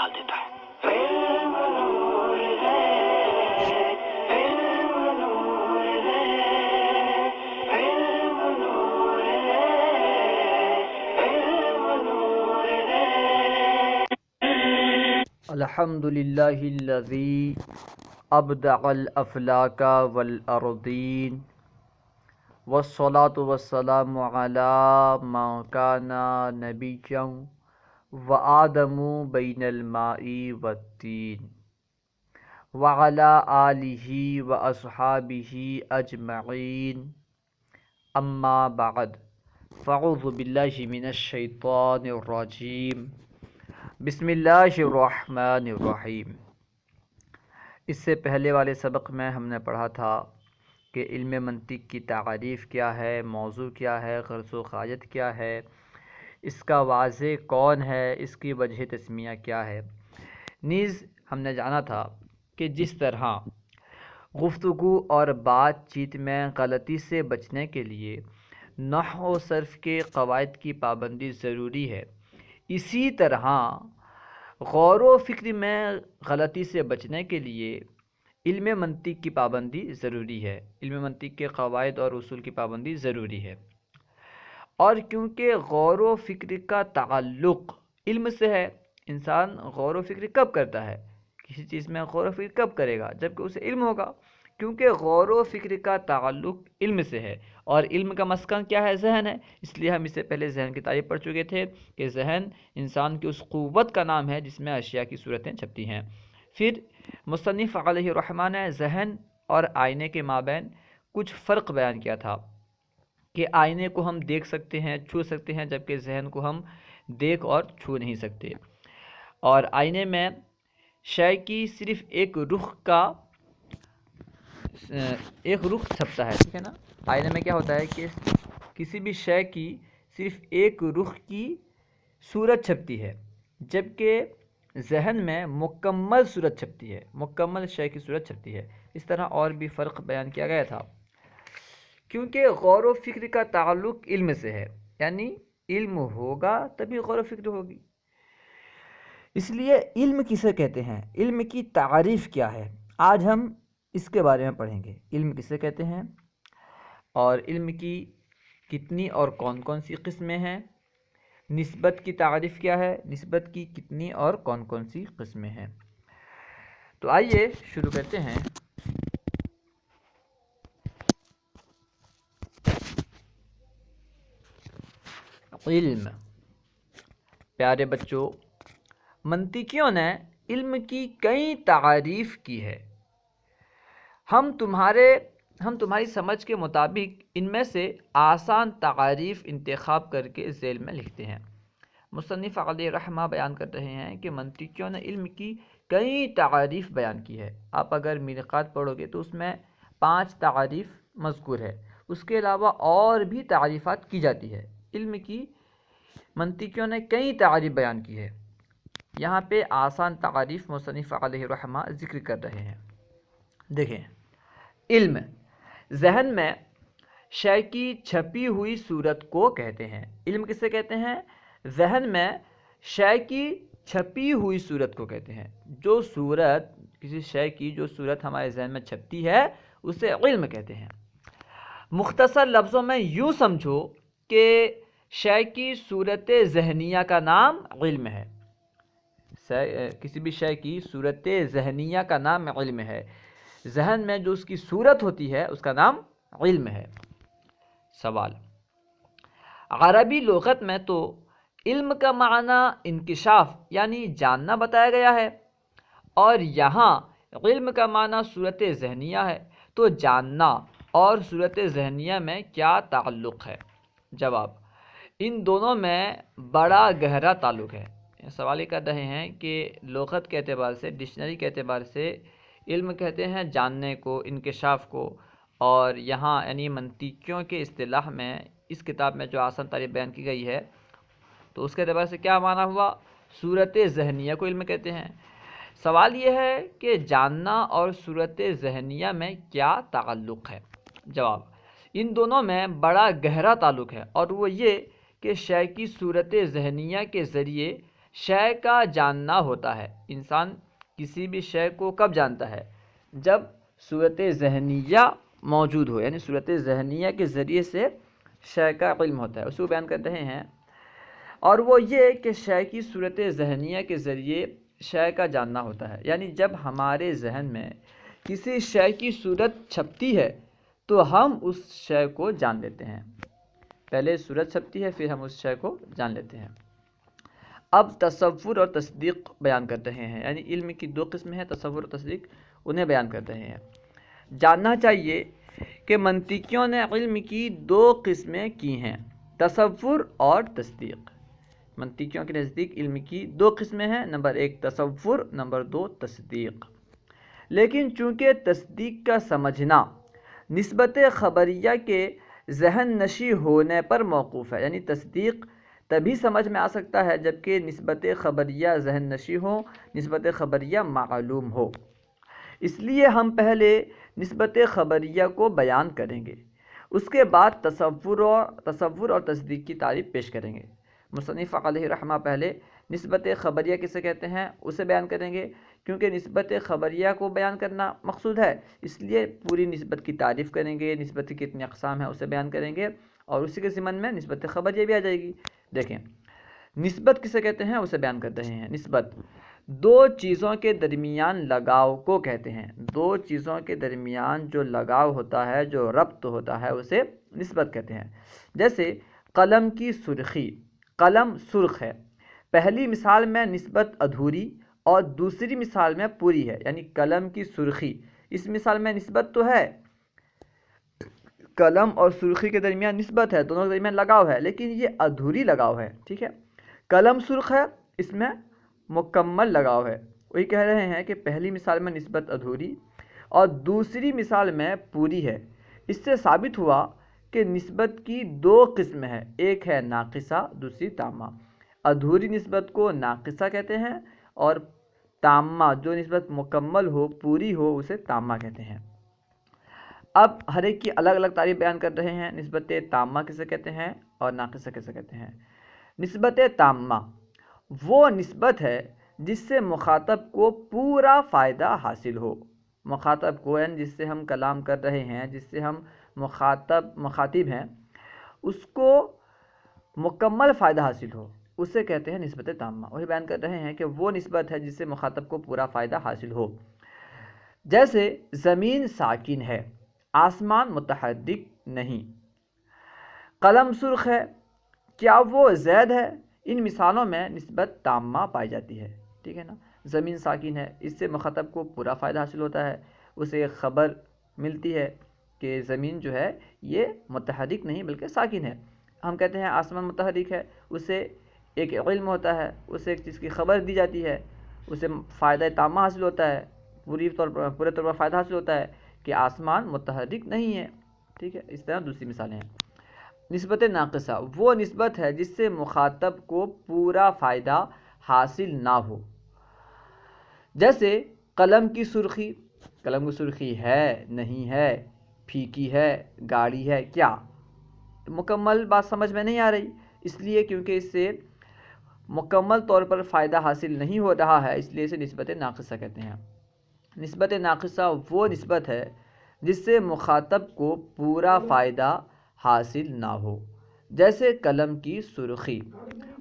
ڈال دیتا ہے۔ الحمد للہ الذی ابدع الافلاک والارضین والصلاة والسلام علی من کان نبیا وآدم بین الماء والطین وعلی آلہ واصحابہ اجمعین، اما بعد، فاعوذ باللہ من الشیطان الرجیم، بسم اللہ الرحمن الرحیم۔ اس سے پہلے والے سبق میں ہم نے پڑھا تھا کہ علم منطق کی تعریف کیا ہے، موضوع کیا ہے، غرض و غایت کیا ہے، اس کا واضح کون ہے، اس کی وجہ تسمیہ کیا ہے۔ نیز ہم نے جانا تھا کہ جس طرح گفتگو اور بات چیت میں غلطی سے بچنے کے لیے نحو و صرف کے قواعد کی پابندی ضروری ہے، اسی طرح غور و فکر میں غلطی سے بچنے کے لیے علم منطق کی پابندی ضروری ہے، علم منطق کے قواعد اور اصول کی پابندی ضروری ہے۔ اور کیونکہ غور و فکر کا تعلق علم سے ہے، انسان غور و فکر کب کرتا ہے؟ کسی چیز میں غور و فکر کب کرے گا؟ جب کہ اسے علم ہوگا، کیونکہ غور و فکر کا تعلق علم سے ہے، اور علم کا مسکن کیا ہے؟ ذہن ہے۔ اس لیے ہم اس سے پہلے ذہن کی تعریف پڑھ چکے تھے کہ ذہن انسان کی اس قوت کا نام ہے جس میں اشیاء کی صورتیں چھپتی ہیں۔ پھر مصنف علیہ الرحمٰن نے ذہن اور آئینے کے مابین کچھ فرق بیان کیا تھا کہ آئینے کو ہم دیکھ سکتے ہیں، چھو سکتے ہیں، جبکہ ذہن کو ہم دیکھ اور چھو نہیں سکتے۔ اور آئینے میں شے کی صرف ایک رخ چھپتا ہے، ٹھیک ہے نا؟ آئینے میں کیا ہوتا ہے کہ کسی بھی شے کی صرف ایک رخ کی صورت چھپتی ہے، جبکہ ذہن میں مکمل صورت چھپتی ہے، مکمل شے کی صورت چھپتی ہے۔ اس طرح اور بھی فرق بیان کیا گیا تھا۔ کیونکہ غور و فکر کا تعلق علم سے ہے، یعنی علم ہوگا تبھی غور و فکر ہوگی۔ اس لیے علم کسے کہتے ہیں، علم کی تعریف کیا ہے، آج ہم اس کے بارے میں پڑھیں گے۔ علم کسے کہتے ہیں اور علم کی کتنی اور کون کون سی قسمیں ہیں، نسبت کی تعریف کیا ہے، نسبت کی کتنی اور کون کون سی قسمیں ہیں۔ تو آئیے شروع کرتے ہیں۔ علم، پیارے بچوں، منطقیوں نے علم کی کئی تعریف کی ہے۔ ہم تمہاری سمجھ کے مطابق ان میں سے آسان تعریف انتخاب کر کے ذیل میں لکھتے ہیں۔ مصنف علیہ رحمہ بیان کر رہے ہیں کہ منطقیوں نے علم کی کئی تعریف بیان کی ہے۔ آپ اگر میرقات پڑھو گے تو اس میں 5 تعریف مذکور ہے، اس کے علاوہ اور بھی تعریفات کی جاتی ہے۔ علم کی منطقیوں نے کئی تعریف بیان کی ہے، یہاں پہ آسان تعریف مصنف علیہ رحمہ ذکر کر رہے ہیں۔ دیکھیں، علم ذہن میں شے کی چھپی ہوئی صورت کو کہتے ہیں۔ علم کسے کہتے ہیں؟ ذہن میں شے کی چھپی ہوئی صورت کو کہتے ہیں۔ جو صورت، کسی شے کی جو صورت ہمارے ذہن میں چھپتی ہے اسے علم کہتے ہیں۔ مختصر لفظوں میں یوں سمجھو کہ شے کی صورت ذہنیہ کا نام علم ہے۔ کسی بھی شے کی صورت ذہنیہ کا نام علم ہے۔ ذہن میں جو اس کی صورت ہوتی ہے اس کا نام علم ہے۔ سوال، عربی لغت میں تو علم کا معنی انکشاف یعنی جاننا بتایا گیا ہے، اور یہاں علم کا معنی صورت ذہنیہ ہے، تو جاننا اور صورت ذہنیہ میں کیا تعلق ہے؟ جواب، ان دونوں میں بڑا گہرا تعلق ہے۔ سوال یہ کر رہے ہیں کہ لغت کے اعتبار سے، ڈکشنری کے اعتبار سے علم کہتے ہیں جاننے کو، انکشاف کو، اور یہاں یعنی منطقیوں کے اصطلاح میں اس کتاب میں جو آسان تعریف بیان کی گئی ہے تو اس کے اعتبار سے کیا معنی ہوا؟ صورت ذہنیہ کو علم کہتے ہیں۔ سوال یہ ہے کہ جاننا اور صورت ذہنیہ میں کیا تعلق ہے؟ جواب، ان دونوں میں بڑا گہرا تعلق ہے، اور وہ یہ کہ شے کی صورت ذہنیہ کے ذریعے شے کا جاننا ہوتا ہے۔ انسان کسی بھی شے کو کب جانتا ہے؟ جب صورت ذہنیہ موجود ہو، یعنی صورت ذہنیہ کے ذریعے سے شے کا علم ہوتا ہے، اس کو بیان کر رہے ہیں۔ اور وہ یہ کہ شے کی صورت ذہنیہ کے ذریعے شے کا جاننا ہوتا ہے، یعنی جب ہمارے ذہن میں کسی شے کی صورت چھپتی ہے تو ہم اس شے کو جان لیتے ہیں۔ پہلے صورت چھپتی ہے، پھر ہم اس شے کو جان لیتے ہیں۔ اب تصور اور تصدیق بیان کر رہے ہیں، یعنی علم کی دو قسمیں ہیں، تصور اور تصدیق، انہیں بیان کر رہے ہیں۔ جاننا چاہیے کہ منطقیوں نے علم کی دو قسمیں کی ہیں، تصور اور تصدیق۔ منطقیوں کے نزدیک علم کی دو قسمیں ہیں، نمبر ایک تصور، نمبر دو تصدیق۔ لیکن چونکہ تصدیق کا سمجھنا نسبت خبریہ کے ذہن نشی ہونے پر موقوف ہے، یعنی تصدیق تبھی سمجھ میں آ سکتا ہے جبکہ نسبت خبریہ ذہن نشی ہو، نسبت خبریہ معلوم ہو۔ اس لیے ہم پہلے نسبت خبریہ کو بیان کریں گے، اس کے بعد تصور اور تصدیق کی تعریف پیش کریں گے۔ مصنف علیہ رحمہ پہلے نسبت خبریہ کسے کہتے ہیں اسے بیان کریں گے، کیونکہ نسبت خبریہ کو بیان کرنا مقصود ہے، اس لیے پوری نسبت کی تعریف کریں گے، نسبت کی کتنی اقسام ہیں اسے بیان کریں گے، اور اسی کے ضمن میں نسبت خبریہ بھی آ جائے گی۔ دیکھیں نسبت کسے کہتے ہیں اسے بیان کر رہے ہیں۔ نسبت دو چیزوں کے درمیان لگاؤ کو کہتے ہیں، دو چیزوں کے درمیان جو لگاؤ ہوتا ہے، جو ربط ہوتا ہے، اسے نسبت کہتے ہیں۔ جیسے قلم کی سرخی، قلم سرخ ہے، پہلی مثال میں نسبت ادھوری اور دوسری مثال میں پوری ہے، یعنی قلم کی سرخی، اس مثال میں نسبت تو ہے، قلم اور سرخی کے درمیان نسبت ہے، دونوں کے درمیان لگاؤ ہے، لیکن یہ ادھوری لگاؤ ہے، ٹھیک ہے۔ قلم سرخ ہے، اس میں مکمل لگاؤ ہے۔ وہی کہہ رہے ہیں کہ پہلی مثال میں نسبت ادھوری اور دوسری مثال میں پوری ہے۔ اس سے ثابت ہوا کہ نسبت کی دو قسمیں ہیں، ایک ہے ناقصہ، دوسری تامہ۔ ادھوری نسبت کو ناقصہ کہتے ہیں، اور تامہ جو نسبت مکمل ہو، پوری ہو، اسے تامہ کہتے ہیں۔ اب ہر ایک کی الگ الگ تعریف بیان کر رہے ہیں۔ نسبت تامہ کسے کہتے ہیں اور ناقصہ کسے کہتے ہیں؟ نسبت تامہ وہ نسبت ہے جس سے مخاطب کو پورا فائدہ حاصل ہو۔ مخاطب کو، یعنی جس سے ہم کلام کر رہے ہیں، جس سے ہم مخاطب ہیں، اس کو مکمل فائدہ حاصل ہو، اسے کہتے ہیں نسبت تامہ۔ وہی بیان کر رہے ہیں کہ وہ نسبت ہے جس سے مخاطب کو پورا فائدہ حاصل ہو۔ جیسے زمین ساکن ہے، آسمان متحرک نہیں، قلم سرخ ہے، کیا وہ زید ہے؟ ان مثالوں میں نسبت تامہ پائی جاتی ہے، ٹھیک ہے نا۔ زمین ساکن ہے، اس سے مخاطب کو پورا فائدہ حاصل ہوتا ہے، اسے ایک خبر ملتی ہے کہ زمین جو ہے یہ متحرک نہیں بلکہ ساکن ہے۔ ہم کہتے ہیں آسمان متحرک ہے، اسے ایک علم ہوتا ہے، اسے ایک چیز کی خبر دی جاتی ہے، اسے فائدہ تامہ حاصل ہوتا ہے، پورے طور پر فائدہ حاصل ہوتا ہے کہ آسمان متحرک نہیں ہے، ٹھیک ہے۔ اس طرح دوسری مثالیں ہیں۔ نسبت ناقصہ وہ نسبت ہے جس سے مخاطب کو پورا فائدہ حاصل نہ ہو۔ جیسے قلم کی سرخی، قلم کی سرخی ہے، نہیں ہے، پھیکی ہے، گاڑی ہے، کیا؟ مکمل بات سمجھ میں نہیں آ رہی، اس لیے کیونکہ اس سے مکمل طور پر فائدہ حاصل نہیں ہو رہا ہے، اس لیے اسے نسبت ناقصہ کہتے ہیں۔ نسبت ناقصہ وہ نسبت ہے جس سے مخاطب کو پورا فائدہ حاصل نہ ہو۔ جیسے قلم کی سرخی،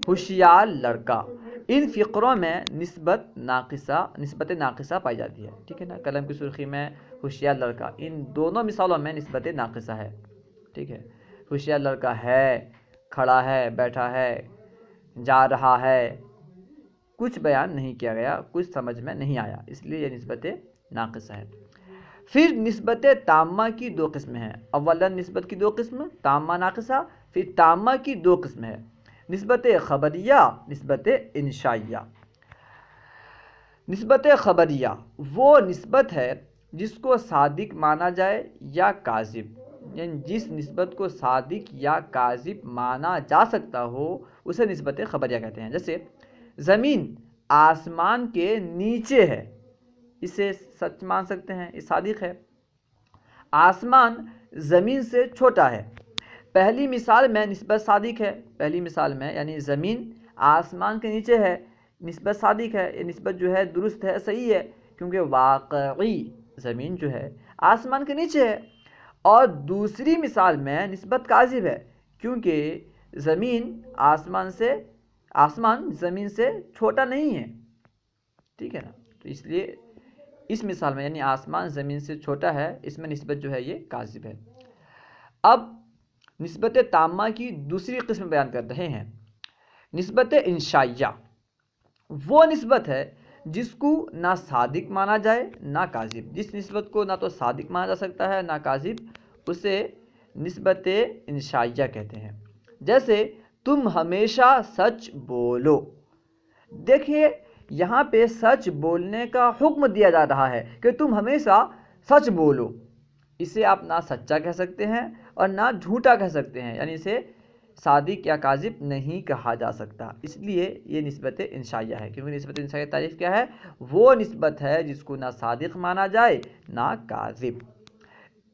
ہوشیار لڑکا، ان فقروں میں نسبت ناقصہ پائی جاتی ہے، ٹھیک ہے نا۔ قلم کی سرخی میں ہوشیار لڑکا، ان دونوں مثالوں میں نسبت ناقصہ ہے، ٹھیک ہے۔ ہوشیار لڑکا ہے، کھڑا ہے، بیٹھا ہے، جا رہا ہے، کچھ بیان نہیں کیا گیا، کچھ سمجھ میں نہیں آیا، اس لیے یہ نسبت ناقصہ ہے۔ پھر نسبت تامہ کی دو قسمیں ہیں۔ اولاً نسبت کی دو قسم، تامہ ناقصہ، پھر تامہ کی دو قسمیں ہیں، نسبت خبریہ، نسبت انشائیہ۔ نسبت خبریہ وہ نسبت ہے جس کو صادق مانا جائے یا کاذب، یعنی جس نسبت کو صادق یا کاذب مانا جا سکتا ہو اسے نسبت خبریہ کہتے ہیں۔ جیسے زمین آسمان کے نیچے ہے، اسے سچ مان سکتے ہیں، یہ صادق ہے۔ آسمان زمین سے چھوٹا ہے، پہلی مثال میں نسبت صادق ہے، پہلی مثال میں یعنی زمین آسمان کے نیچے ہے، نسبت صادق ہے، یہ نسبت جو ہے درست ہے، صحیح ہے، کیونکہ واقعی زمین جو ہے آسمان کے نیچے ہے۔ اور دوسری مثال میں نسبت کاذب ہے، کیونکہ آسمان زمین سے چھوٹا نہیں ہے، ٹھیک ہے نا۔ تو اس لیے اس مثال میں یعنی آسمان زمین سے چھوٹا ہے، اس میں نسبت جو ہے یہ کاذب ہے۔ اب نسبت تامہ کی دوسری قسم بیان کر رہے ہیں۔ نسبت انشائیہ وہ نسبت ہے جس کو نہ صادق مانا جائے نہ کاذب، جس نسبت کو نہ تو صادق مانا جا سکتا ہے نہ کاذب، اسے نسبت انشائیہ کہتے ہیں۔ جیسے تم ہمیشہ سچ بولو، دیکھیے یہاں پہ سچ بولنے کا حکم دیا جا رہا ہے کہ تم ہمیشہ سچ بولو، اسے آپ نہ سچا کہہ سکتے ہیں اور نہ جھوٹا کہہ سکتے ہیں، یعنی اسے صادق یا کاذب نہیں کہا جا سکتا، اس لیے یہ نسبت انشائیہ ہے۔ کیونکہ نسبت انشائیہ تعریف کیا ہے؟ وہ نسبت ہے جس کو نہ صادق مانا جائے نہ کاذب۔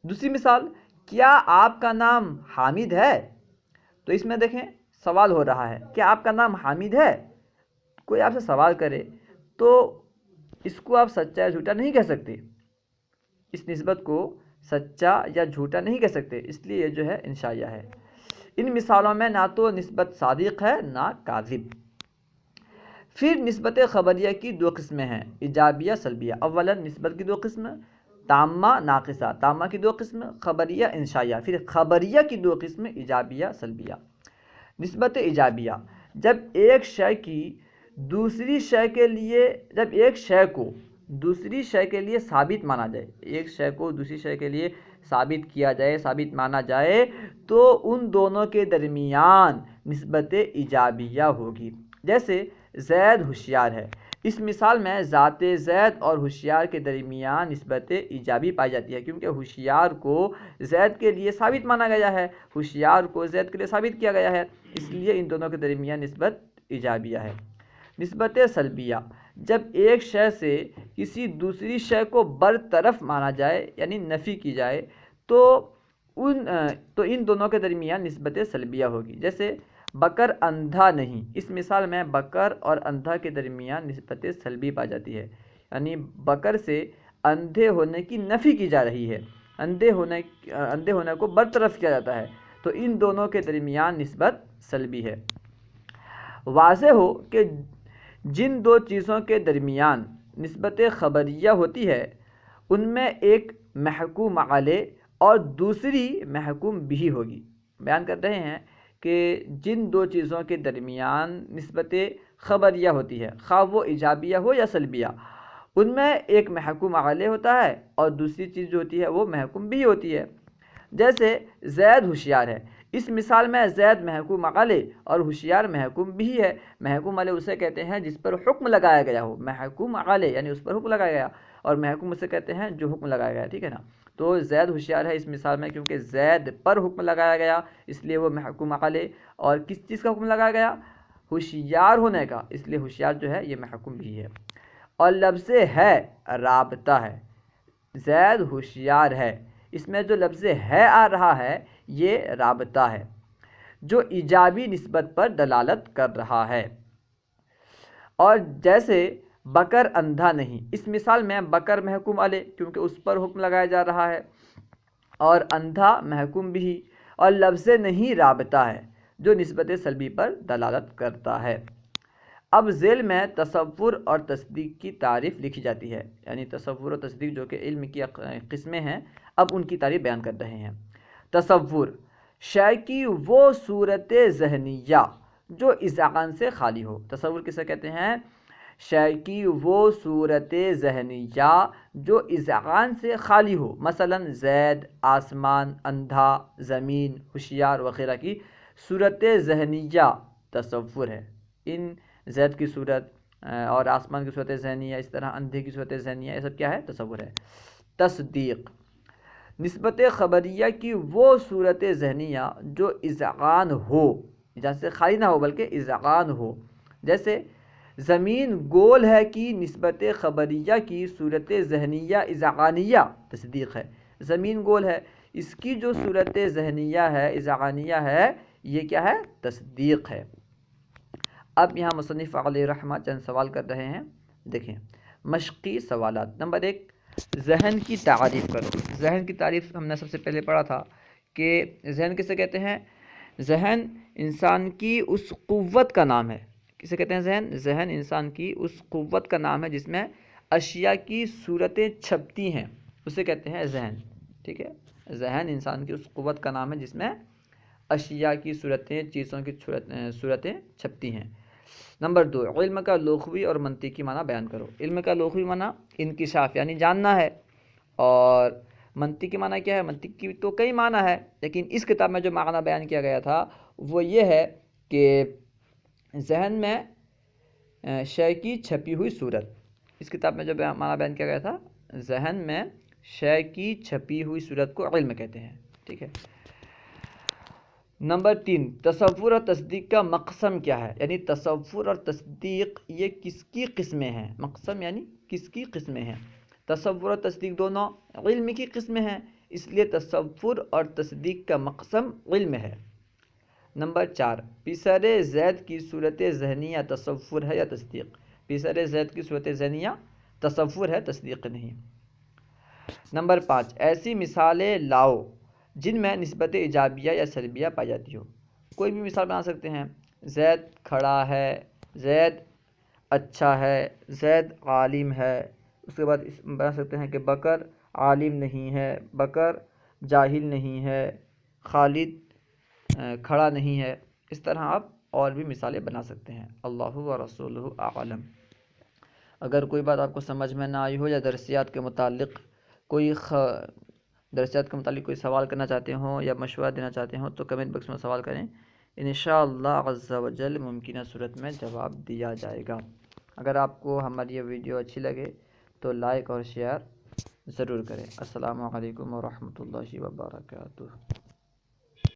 دوسری مثال، کیا آپ کا نام حامد ہے؟ تو اس میں دیکھیں سوال ہو رہا ہے، کیا آپ کا نام حامد ہے؟ کوئی آپ سے سوال کرے تو اس کو آپ سچا یا جھوٹا نہیں کہہ سکتے، اس نسبت کو سچا یا جھوٹا نہیں کہہ سکتے، اس لیے یہ جو ہے انشائیہ ہے۔ ان مثالوں میں نہ تو نسبت صادق ہے نہ کاذب۔ پھر نسبت خبریہ کی دو قسمیں ہیں، ایجابیہ سلبیہ۔ اولا نسبت کی دو قسم، تامہ ناقصہ، تامہ کی دو قسم، خبریہ انشائیہ۔ پھر خبریہ کی دو قسم، ایجابیہ سلبیہ۔ نسبت ایجابیہ، جب ایک شے کو دوسری شے کے لیے ثابت مانا جائے، ایک شے کو دوسری شے کے لیے ثابت کیا جائے، ثابت مانا جائے، تو ان دونوں کے درمیان نسبت ایجابیہ ہوگی۔ جیسے زید ہوشیار ہے، اس مثال میں ذات زید اور ہوشیار کے درمیان نسبت ایجابی پائی جاتی ہے، کیونکہ ہوشیار کو زید کے لیے ثابت مانا گیا ہے، ہوشیار کو زید کے لیے ثابت کیا گیا ہے، اس لیے ان دونوں کے درمیان نسبت ایجابیہ ہے۔ نسبت سلبیہ، جب ایک شے سے کسی دوسری شے کو برطرف مانا جائے یعنی نفی کی جائے تو ان دونوں کے درمیان نسبت سلبیہ ہوگی۔ جیسے بکر اندھا نہیں، اس مثال میں بکر اور اندھا کے درمیان نسبت سلبی پائی جاتی ہے، یعنی بکر سے اندھے ہونے کی نفی کی جا رہی ہے، اندھے ہونے کو برطرف کیا جاتا ہے، تو ان دونوں کے درمیان نسبت سلبی ہے۔ واضح ہو کہ جن دو چیزوں کے درمیان نسبت خبریہ ہوتی ہے ان میں ایک محکوم علیہ اور دوسری محکوم بھی ہوگی۔ بیان کر رہے ہیں کہ جن دو چیزوں کے درمیان نسبت خبریہ ہوتی ہے، خواہ وہ ایجابیہ ہو یا سلبیہ، ان میں ایک محکوم علیہ ہوتا ہے اور دوسری چیز جو ہوتی ہے وہ محکوم بھی ہوتی ہے۔ جیسے زید ہوشیار ہے، اس مثال میں زید محکوم علیہ اور ہوشیار محکوم بھی ہے۔ محکوم علیہ اسے کہتے ہیں جس پر حکم لگایا گیا ہو، محکوم علیہ یعنی اس پر حکم لگایا گیا، اور محکوم اسے کہتے ہیں جو حکم لگایا گیا، ٹھیک ہے نا۔ تو زید ہوشیار ہے اس مثال میں کیونکہ زید پر حکم لگایا گیا، اس لیے وہ محکوم علیہ، اور کس چیز کا حکم لگایا گیا؟ ہوشیار ہونے کا، اس لیے ہوشیار جو ہے یہ محکوم بھی ہے۔ اور لفظ ہے رابطہ ہے، زید ہوشیار ہے، اس میں جو لفظ ہے آ رہا ہے یہ رابطہ ہے جو ایجابی نسبت پر دلالت کر رہا ہے۔ اور جیسے بکر اندھا نہیں، اس مثال میں بکر محکوم علیہ کیونکہ اس پر حکم لگایا جا رہا ہے، اور اندھا محکوم بھی، اور لفظ نہیں رابطہ ہے جو نسبت سلبی پر دلالت کرتا ہے۔ اب ذیل میں تصور اور تصدیق کی تعریف لکھی جاتی ہے، یعنی تصور اور تصدیق جو کہ علم کی قسمیں ہیں، اب ان کی تعریف بیان کر رہے ہیں۔ تصور، شے کی وہ صورت ذہنیہ جو اذعان سے خالی ہو۔ تصور کسے کہتے ہیں؟ شے کی وہ صورت ذہنیہ جو اذعان سے خالی ہو، مثلا زید، آسمان، اندھا، زمین، ہوشیار وغیرہ کی صورت ذہنیہ تصور ہے۔ ان زید کی صورت اور آسمان کی صورت ذہنیہ، اس طرح اندھے کی صورت ذہنیہ، یہ سب کیا ہے؟ تصور ہے۔ تصدیق، نسبت خبریہ کی وہ صورت ذہنیہ جو اذعان ہو، جیسے خالی نہ ہو بلکہ اذعان ہو۔ جیسے زمین گول ہے کی نسبت خبریہ کی صورت ذہنیہ اذعانیہ تصدیق ہے، زمین گول ہے، اس کی جو صورت ذہنیہ ہے اذعانیہ ہے یہ کیا ہے؟ تصدیق ہے۔ اب یہاں مصنف علیہ رحمہ چند سوال کر رہے ہیں. دیکھیں مشقی سوالات. نمبر 1، ذہن کی تعریف کرو. ذہن کی تعریف ہم نے سب سے پہلے پڑھا تھا کہ ذہن کسے کہتے ہیں؟ ذہن انسان کی اس قوت کا نام ہے. کسے کہتے ہیں ذہن؟ ذہن انسان کی اس قوت کا نام ہے جس میں اشیاء کی صورتیں چھپتی ہیں، اسے کہتے ہیں ذہن. ٹھیک ہے، ذہن انسان کی اس قوت کا نام ہے جس میں اشیاء کی صورتیں، چیزوں کی صورتیں چھپتی ہیں. نمبر 2، علم کا لغوی اور منطقی معنی بیان کرو. علم کا لغوی معنی انکشاف یعنی جاننا ہے، اور منطقی معنی کیا ہے؟ منطقی تو کئی معنی ہے، لیکن اس کتاب میں جو معنی بیان کیا گیا تھا وہ یہ ہے کہ ذہن میں شے کی چھپی ہوئی صورت. اس کتاب میں جو معنی بیان کیا گیا تھا، ذہن میں شے کی چھپی ہوئی صورت کو علم کہتے ہیں. ٹھیک ہے. نمبر 3، تصور اور تصدیق کا مقسم کیا ہے؟ یعنی تصور اور تصدیق یہ کس کی قسمیں ہیں؟ مقسم یعنی کس کی قسمیں ہیں؟ تصور اور تصدیق دونوں علم کی قسمیں ہیں، اس لیے تصور اور تصدیق کا مقسم علم ہے. نمبر 4، پیسر زید کی صورت ذہنیہ تصور ہے یا تصدیق؟ پیسر زید کی صورت ذہنیہ تصور ہے، تصدیق نہیں. نمبر 5، ایسی مثالیں لاؤ جن میں نسبت ایجابیہ یا سلبیہ پائی جاتی ہو. کوئی بھی مثال بنا سکتے ہیں. زید کھڑا ہے، زید اچھا ہے، زید عالم ہے. اس کے بعد بنا سکتے ہیں کہ بکر عالم نہیں ہے، بکر جاہل نہیں ہے، خالد کھڑا نہیں ہے. اس طرح آپ اور بھی مثالیں بنا سکتے ہیں. اللہ و رسولہ اعلم. اگر کوئی بات آپ کو سمجھ میں نہ آئی ہو یا درسیات کے متعلق کوئی سوال کرنا چاہتے ہوں یا مشورہ دینا چاہتے ہوں تو کمنٹ باکس میں سوال کریں. انشاءاللہ عز و جل ممکنہ صورت میں جواب دیا جائے گا. اگر آپ کو ہماری یہ ویڈیو اچھی لگے تو لائک اور شیئر ضرور کریں. السلام علیکم ورحمۃ اللہ وبرکاتہ.